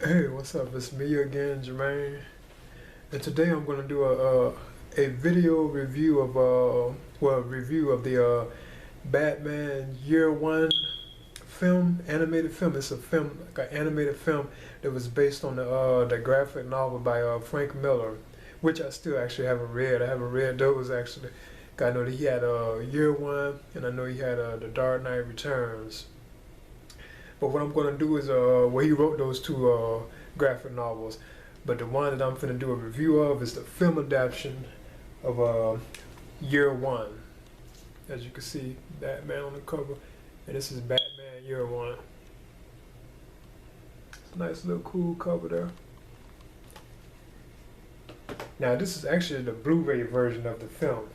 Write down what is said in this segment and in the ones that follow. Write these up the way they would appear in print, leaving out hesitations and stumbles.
Hey, what's up? It's me again, Jermaine, and today I'm going to do a video review of review of the Batman Year One film, animated film. It's a film, like an animated film that was based on the graphic novel by Frank Miller, which I still actually haven't read. I haven't read those actually. I know that he had Year One, and I know he had The Dark Knight Returns. But what I'm gonna do is well, he wrote those two graphic novels, but the one that I'm gonna do a review of is the film adaptation of Year One. As you can see, Batman on the cover, and this is Batman Year One. It's a nice little cool cover there. Now this is actually the Blu-ray version of the film,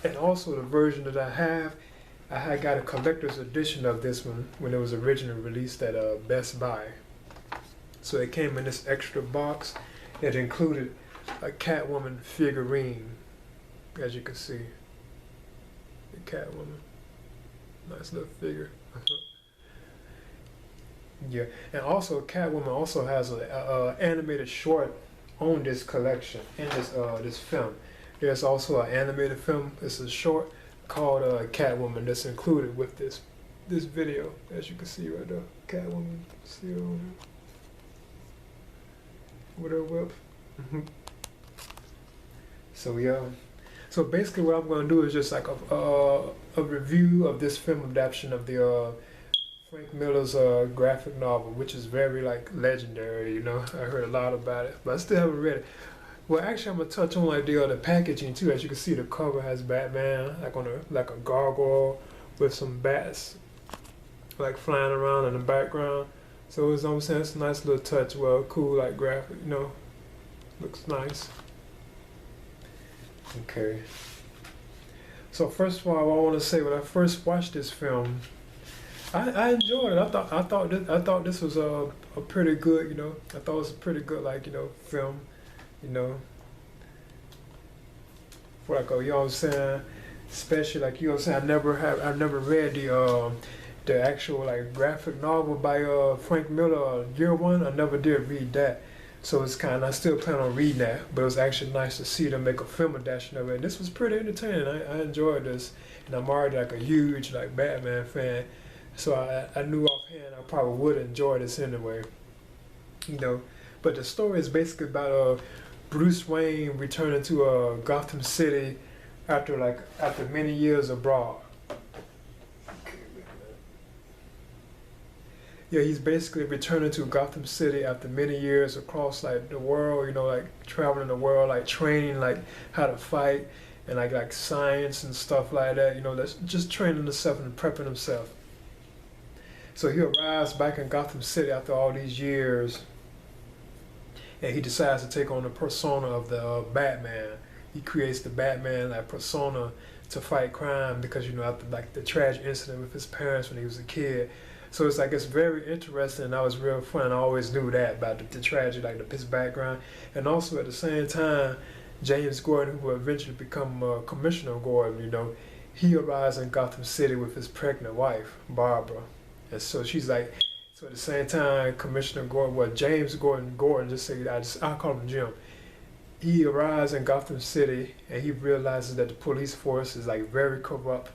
and also the version that I have. I had got a collector's edition of this one when it was originally released at Best Buy. So it came in this extra box. It included a Catwoman figurine, as you can see. The Catwoman, nice little figure. Yeah, and also Catwoman also has an animated short on this collection in this film. There's also an animated film. It's a short called Catwoman that's included with this video, as you can see right there. Catwoman still with her whip. So yeah, so basically what I'm going to do is just like a review of this film adaptation of the Frank Miller's graphic novel, which is very like legendary. You know, I heard a lot about it, but I still haven't read it. Well, actually, I'm gonna touch on like the packaging too. As you can see, the cover has Batman like a gargoyle with some bats like flying around in the background. So it's, I'm saying, it's a nice little touch. Well, cool like graphic, you know, looks nice. Okay. So first of all, I want to say when I first watched this film, I enjoyed it. I thought this was a pretty good, you know. I thought it was a pretty good like film. You know, for like you know what I'm saying, especially like you know what I'm saying. I've never read the actual like graphic novel by Frank Miller, Year One. I never did read that, so it's kind of I still plan on reading that. But it was actually nice to see them make a film adaptation of it. And this was pretty entertaining. I enjoyed this, and I'm already like a huge like Batman fan, so I knew offhand I probably would enjoy this anyway. You know, but the story is basically about Bruce Wayne returning to Gotham City after many years abroad. Yeah, he's basically returning to Gotham City after many years across like the world, you know, like traveling the world, like training like how to fight and like science and stuff like that, you know, that's just training himself and prepping himself. So he arrives back in Gotham City after all these years, and he decides to take on the persona of the Batman. He creates the Batman like persona to fight crime because you know after like the tragic incident with his parents when he was a kid. So it's like it's very interesting. And that was real fun. I always knew that about the tragedy, like his background, and also at the same time, James Gordon, who will eventually become Commissioner Gordon, you know, he arrives in Gotham City with his pregnant wife, Barbara, and so she's like. So at the same time, Commissioner Gordon, well, James Gordon, just say I call him Jim. He arrives in Gotham City and he realizes that the police force is like very corrupt.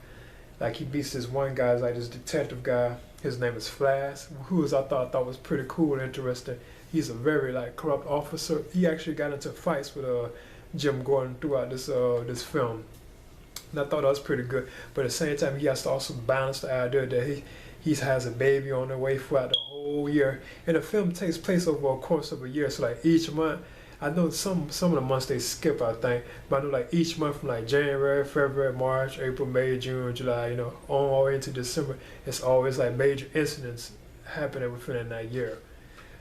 Like he beats this one guy, like this detective guy. His name is Flash, who I thought was pretty cool and interesting. He's a very like corrupt officer. He actually got into fights with Jim Gordon throughout this film. And I thought that was pretty good. But at the same time, he has to also balance the idea that he has a baby on the way throughout the whole year. And the film takes place over a course of a year. So like each month, I know some of the months they skip, I think, but I know like each month from like January, February, March, April, May, June, July, you know, all the way into December, it's always like major incidents happening within that year.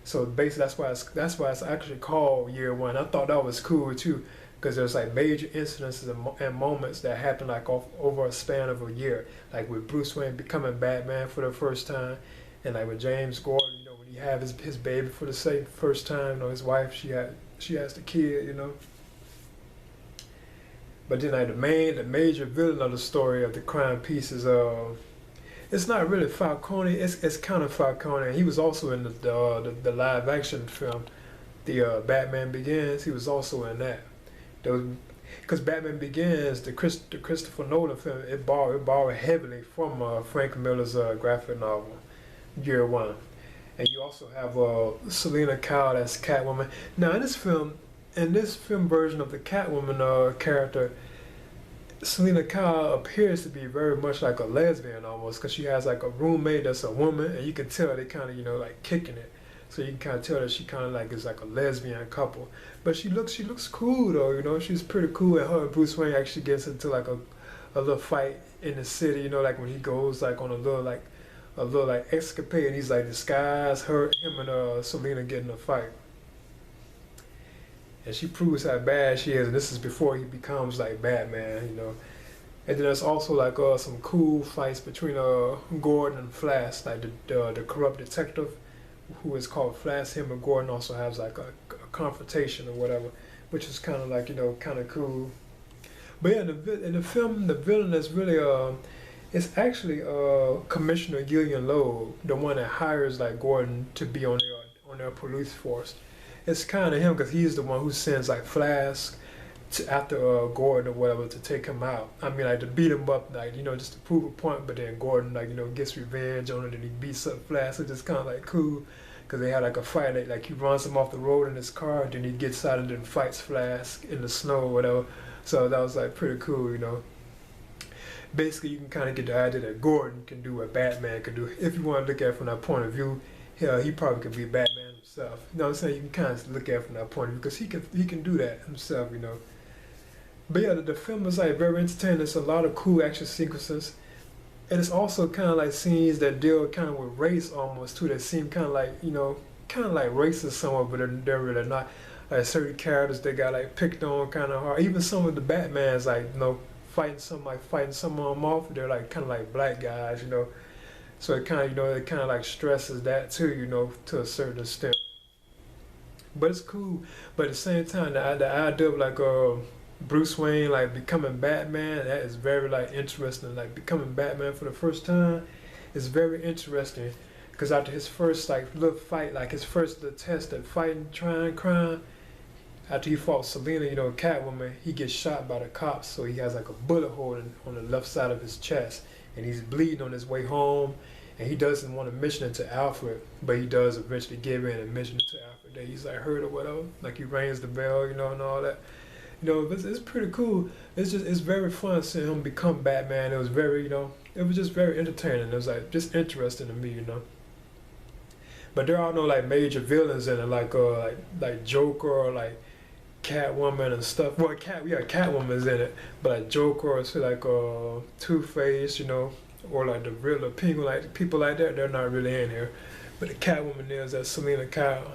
So basically that's why it's actually called Year One. I thought that was cool too, because there's like major incidences and moments that happen like over a span of a year, like with Bruce Wayne becoming Batman for the first time, and like with James Gordon, you know, when he had his baby for the first time, you know, his wife she has the kid, you know. But then like the major villain of the story of the crime piece is It's not really Falcone. It's kind of Falcone. He was also in the live action film, the Batman Begins. He was also in that. Because Batman Begins, the Christopher Nolan film, it borrowed heavily from Frank Miller's graphic novel, Year One. And you also have Selena Kyle as Catwoman. Now in this film version of the Catwoman character, Selena Kyle appears to be very much like a lesbian almost, because she has like a roommate that's a woman, and you can tell they kind of like kicking it. So you can kind of tell that she kind of like is like a lesbian couple. But she looks cool though, she's pretty cool. And her and Bruce Wayne actually gets into like a little fight in the city, like when he goes like on a little escapade, and he's like disguised him and Selena get in a fight. And she proves how bad she is, and this is before he becomes like Batman. And then there's also like some cool fights between Gordon and Flash, like the corrupt detective who is called Flash. Him and Gordon also has like a confrontation or whatever, which is kind of like kind of cool. But yeah, in the film, the villain is really it's actually Commissioner Gillian Loeb, the one that hires like Gordon to be on their police force. It's kind of him because he's the one who sends like Flash after Gordon or whatever to take him out. I mean, like to beat him up, like just to prove a point. But then Gordon like gets revenge on it, and he beats up Flash. It's just kind of like cool because they had like a fight. Like he runs him off the road in his car, and then he gets out and then fights Flash in the snow or whatever. So that was like pretty cool. Basically, you can kind of get the idea that Gordon can do what Batman can do. If you want to look at it from that point of view, he probably could be Batman himself. You know what I'm saying? You can kind of look at it from that point of view because he can do that himself. But yeah, the film is like very entertaining. There's a lot of cool action sequences, and it's also kind of like scenes that deal kind of with race almost too. That seem kind of like kind of like racist somewhat, but they're really not. Like certain characters they got like picked on kind of hard. Even some of the Batmans like fighting some of them off. They're like kind of like black guys. So it kind of it kind of like stresses that too. To a certain extent. But it's cool. But at the same time, the idea of like Bruce Wayne like becoming Batman, that is very like interesting. Like becoming Batman for the first time is very interesting because after his first like little fight, like his first little test at fighting, trying crime, after he fought Selena, Catwoman, he gets shot by the cops. So he has like a bullet hole on the left side of his chest, and he's bleeding on his way home. And he doesn't want to mention it to Alfred, but he does eventually give in and mention it to Alfred that he's like hurt or whatever. Like he rings the bell, and all that. It's pretty cool. It's very fun seeing him become Batman. It was very, it was just very entertaining. It was like just interesting to me. But there are no like major villains in it, like Joker or like Catwoman and stuff. Well, Catwoman's in it, but like Joker or say like Two-Face, or like the Riddler, Penguin, like people like that, they're not really in here. But the Catwoman is that Selena Kyle,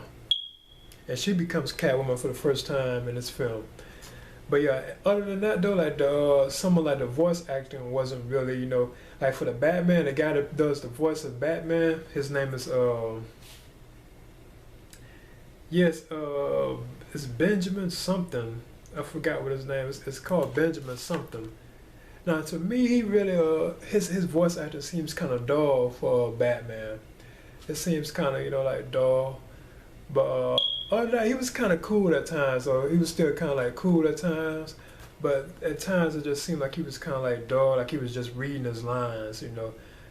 and she becomes Catwoman for the first time in this film. But yeah, other than that though, like some of like the voice acting wasn't really, like for the Batman, the guy that does the voice of Batman, his name is it's Benjamin something. I forgot what his name is. It's called Benjamin something. Now, to me, he really his voice acting seems kind of dull for Batman. It seems kind of like dull, but other than that, he was kind of cool at times. Or he was still kind of like cool at times, but at times it just seemed like he was kind of like dull, like he was just reading his lines.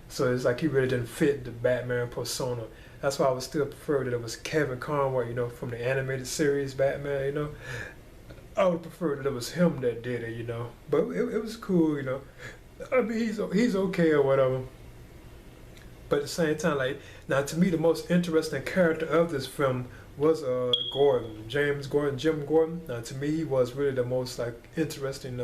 So it's like he really didn't fit the Batman persona. That's why I would still prefer that it was Kevin Conroy, from the animated series Batman. I would prefer that it was him that did it, But it was cool, I mean, he's okay or whatever. But at the same time, like, now to me, the most interesting character of this film was Gordon, Jim Gordon. Now to me, he was really the most like interesting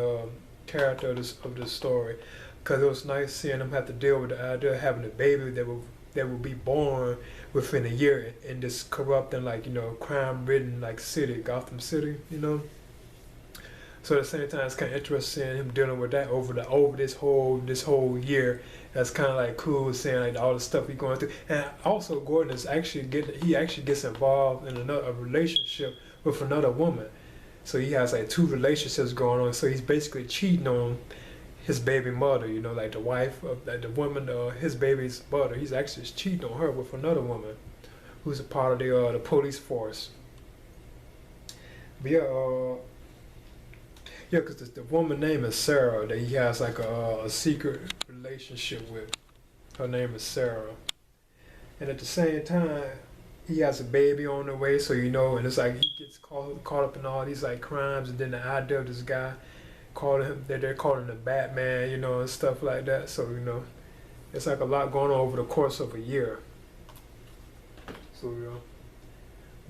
character of this story, because it was nice seeing him have to deal with the idea of having a baby that will be born within a year in this corrupt and like crime-ridden like city, Gotham City, So at the same time, it's kind of interesting seeing him dealing with that over this whole year. That's kind of like cool seeing like all the stuff he's going through. And also, Gordon is actually gets involved in a relationship with another woman. So he has like two relationships going on. So he's basically cheating on his baby mother, you know, like the wife of like the woman, his baby's mother. He's actually cheating on her with another woman who's a part of the police force. But yeah, because the woman name is Sarah that he has like a secret relationship with. Her name is Sarah, and at the same time, he has a baby on the way. So you know, and it's like he gets caught up in all these like crimes, and then the idea of this guy calling him that they're calling him the Batman, you know, and stuff like that. So you know, it's like a lot going on over the course of a year. So you know,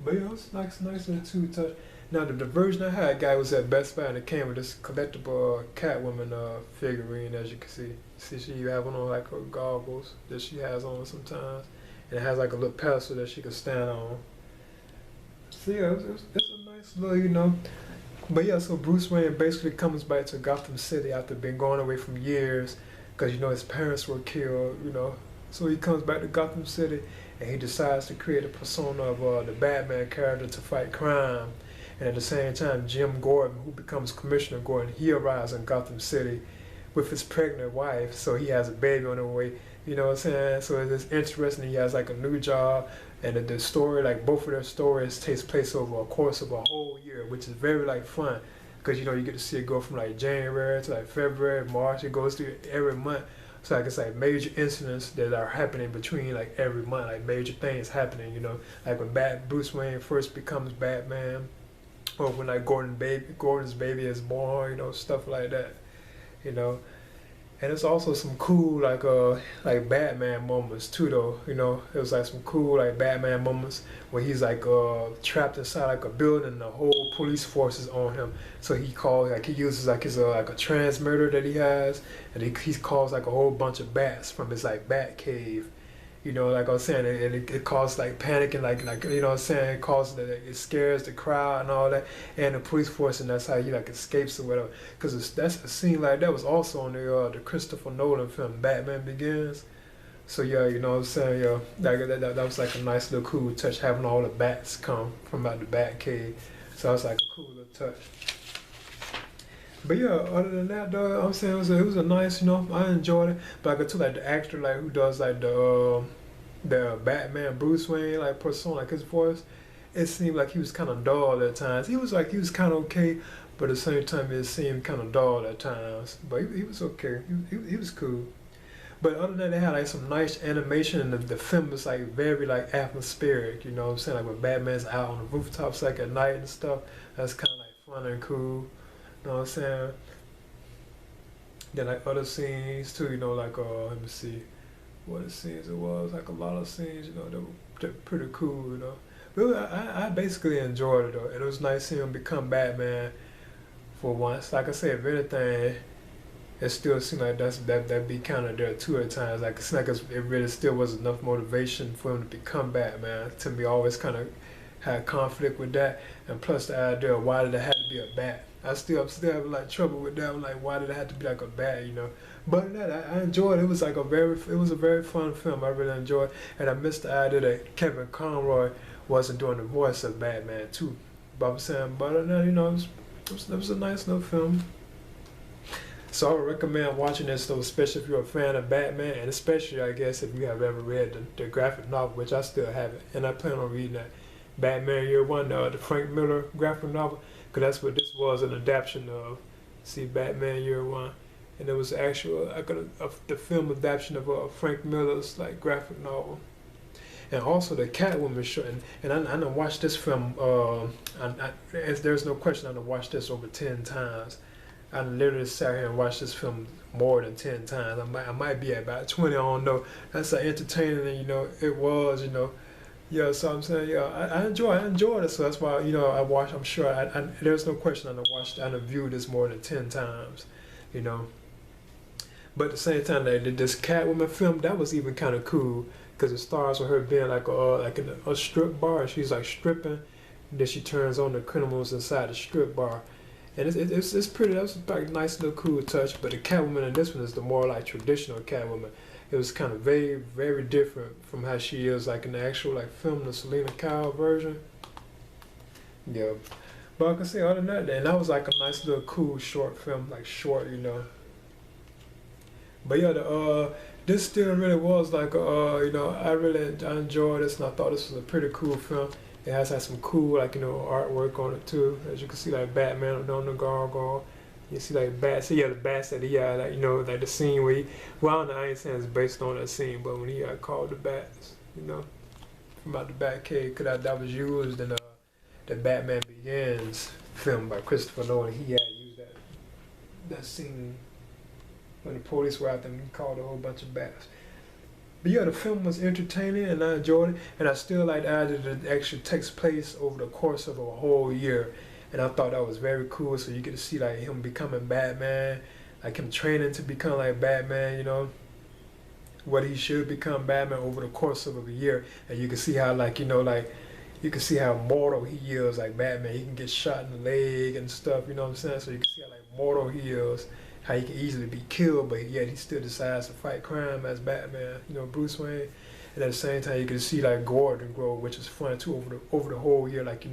but yeah, it's nice little two touch. Now the version I had, guy was at Best Buy and it came with this collectible Catwoman figurine, as you can see. See, she having on like her goggles that she has on sometimes, and it has like a little pedestal that she can stand on. So yeah, it's a nice little, you know. But yeah, so Bruce Wayne basically comes back to Gotham City after being gone away from years, because you know his parents were killed, you know. So he comes back to Gotham City and he decides to create a persona of the Batman character to fight crime. And at the same time, Jim Gordon, who becomes Commissioner Gordon, he arrives in Gotham City with his pregnant wife. So he has a baby on the way. You know what I'm saying? So it's interesting. He has like a new job, and the story, like both of their stories, takes place over a course of a whole year, which is very like fun, because you know you get to see it go from like January to like February, March. It goes through every month. So like it's like major incidents that are happening between like every month, like major things happening. You know, like when Bruce Wayne first becomes Batman. Or when like Gordon's baby is born, you know, stuff like that, you know. And it's also some cool like Batman moments too, though. You know, it was like some cool like Batman moments where he's like trapped inside like a building and the whole police force is on him. So he uses like his like a transmitter that he has, and he calls like a whole bunch of bats from his like bat cave. You know, like I was saying, it causes like panic and like you know what I'm saying, it scares the crowd and all that, and the police force, and that's how he like escapes or whatever. Because that's a scene like that was also on the Christopher Nolan film Batman Begins. So yeah, you know what I'm saying, yeah, that was like a nice little cool touch, having all the bats come from out the bat cave. So it's like a cool little touch. But yeah, other than that, though, I'm saying it was a nice, you know, I enjoyed it. But like I took like the actor like who does like the Batman Bruce Wayne like persona, like his voice, it seemed like he was kind of dull at times. He was kind of okay, but at the same time it seemed kind of dull at times. But he was okay. He was cool. But other than that, they had like some nice animation, and the film was like very like atmospheric. You know what I'm saying? Like when Batman's out on the rooftops like at night and stuff. That's kind of like fun and cool. You know what I'm saying? Then like other scenes too, you know, like let me see what the scenes it was. Like a lot of scenes, you know, they're pretty cool, you know. But I basically enjoyed it though. And it was nice seeing him become Batman for once. Like I said, if anything, it still seemed like that'd be kind of there too at times. Like it's like it really still was enough motivation for him to become Batman. To me, I always kind of had conflict with that, and plus the idea of why did it have to be a bat. I'm still having like trouble with that. I'm like, why did it have to be like a bat, you know? But that I enjoyed it. It was like it was a very fun film. I really enjoyed it, and I missed the idea that Kevin Conroy wasn't doing the voice of Batman too. But I'm saying, but you know, it was a nice little film. So I would recommend watching this though, especially if you're a fan of Batman, and especially I guess if you have ever read the graphic novel, which I still haven't, and I plan on reading that Batman Year One, the Frank Miller graphic novel, because that's what this was, an adaptation of. See, Batman Year One, and it was actual the film adaptation of Frank Miller's like graphic novel, and also the Catwoman show. And I done watched this film. There's no question I done watched this over 10 times. I literally sat here and watched this film more than 10 times. I might be at about 20. I don't know. That's how entertaining, you know, it was, you know. Yeah, so I'm saying, yeah, I enjoyed it. So that's why, you know, I watched. I'm sure. There's no question. I viewed this more than 10 times, you know. But at the same time, this Catwoman film, that was even kind of cool, because it starts with her being like in a strip bar. She's like stripping, and then she turns on the criminals inside the strip bar. And it's pretty. That's like a nice little cool touch. But the Catwoman in this one is the more like traditional Catwoman. It was kind of very, very different from how she is like in the actual like film, the Selena Kyle version. Yeah, but I can say other than that, and that was like a nice little cool short film, like short, you know. But yeah, this still really was like I enjoyed this, and I thought this was a pretty cool film. It has like some cool like artwork on it too. As you can see, like Batman on the gargoyle. You see like bats. So yeah, the bats that he had, like like the scene where well, I don't know, I ain't saying it's based on that scene, but when he called the bats, from out the Batcave, cause that was used in the Batman Begins film by Christopher Nolan. He had used that scene when the police were out there and he called a whole bunch of bats. But yeah, the film was entertaining and I enjoyed it, and I still like the idea that it actually takes place over the course of a whole year, and I thought that was very cool. So you get to see like him becoming Batman, like him training to become like Batman, what he should become Batman over the course of a year, and you can see how you can see how mortal he is like Batman. He can get shot in the leg and stuff, you know what I'm saying? So you can see how like mortal he is, how he can easily be killed, but yet he still decides to fight crime as Batman, Bruce Wayne. And at the same time, you can see like Gordon grow, which is fun too over the whole year. Like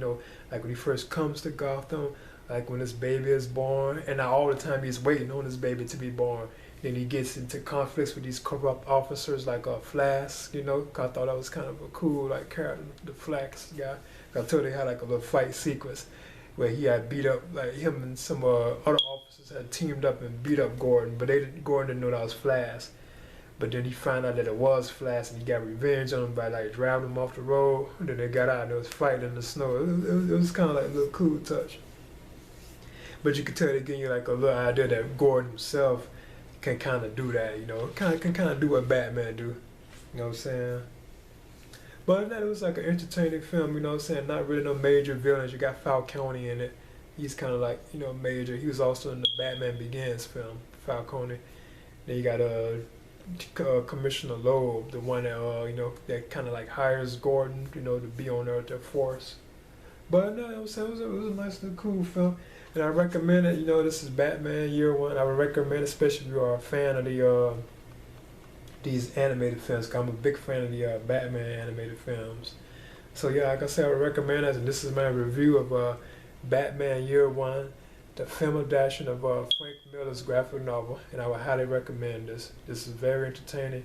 like when he first comes to Gotham, like when this baby is born, and now all the time he's waiting on this baby to be born. Then he gets into conflicts with these corrupt officers like Flask, 'cause I thought that was kind of a cool like character, the Flask guy. I told they had like a little fight sequence where he had beat up, like him and some other officers had teamed up and beat up Gordon, but Gordon didn't know that was Flask. But then he found out that it was Flash, and he got revenge on him by like driving him off the road. And then they got out and they was fighting in the snow. It was kind of like a little cool touch. But you could tell they gave you like a little idea that Gordon himself can kind of do that, can kind of do what Batman do. You know what I'm saying? But that it was like an entertaining film. You know what I'm saying? Not really no major villains. You got Falcone in it. He's kind of like major. He was also in the Batman Begins film, Falcone. Then you got Commissioner Loeb, the one that that kind of like hires Gordon, to be on Earth at force. But no, it was a nice little cool film, and I recommend it. This is Batman Year One. I would recommend, especially if you are a fan of these animated films. 'Cause I'm a big fan of the Batman animated films. So yeah, like I said, I would recommend it. And this is my review of Batman Year One, the film adaptation of Frank Miller's graphic novel, and I would highly recommend this. This is very entertaining,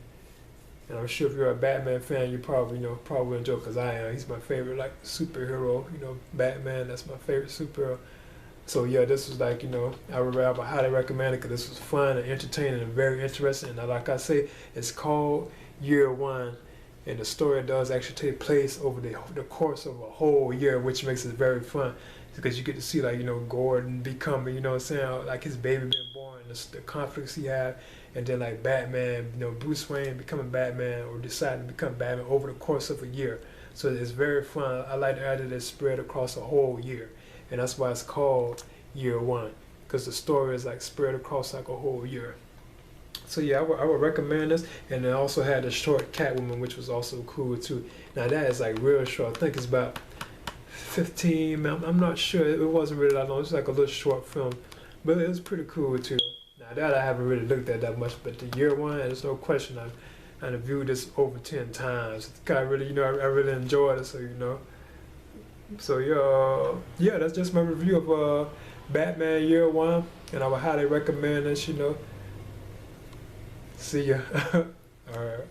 and I'm sure if you're a Batman fan, you probably enjoy it, because I am. He's my favorite like superhero. Batman. That's my favorite superhero. So yeah, this was like I would highly recommend it because this was fun and entertaining and very interesting. And like I say, it's called Year One, and the story does actually take place over the course of a whole year, which makes it very fun. Because you get to see like Gordon becoming, what I'm saying, like his baby being born, the conflicts he had, and then like Batman, Bruce Wayne becoming Batman or deciding to become Batman over the course of a year. So it's very fun. I like the idea that it's spread across a whole year, and that's why it's called Year One, because the story is like spread across like a whole year. So yeah, I would recommend this, and it also had a short Catwoman, which was also cool too. Now that is like real short. I think it's about 15. I'm not sure. It wasn't really that long. It's like a little short film, but it was pretty cool too. Now that I haven't really looked at that much, but the Year One, there's no question. I've viewed this over 10 times. I really, I really enjoyed it. So so yeah, that's just my review of Batman Year One, and I would highly recommend this. See ya. All right.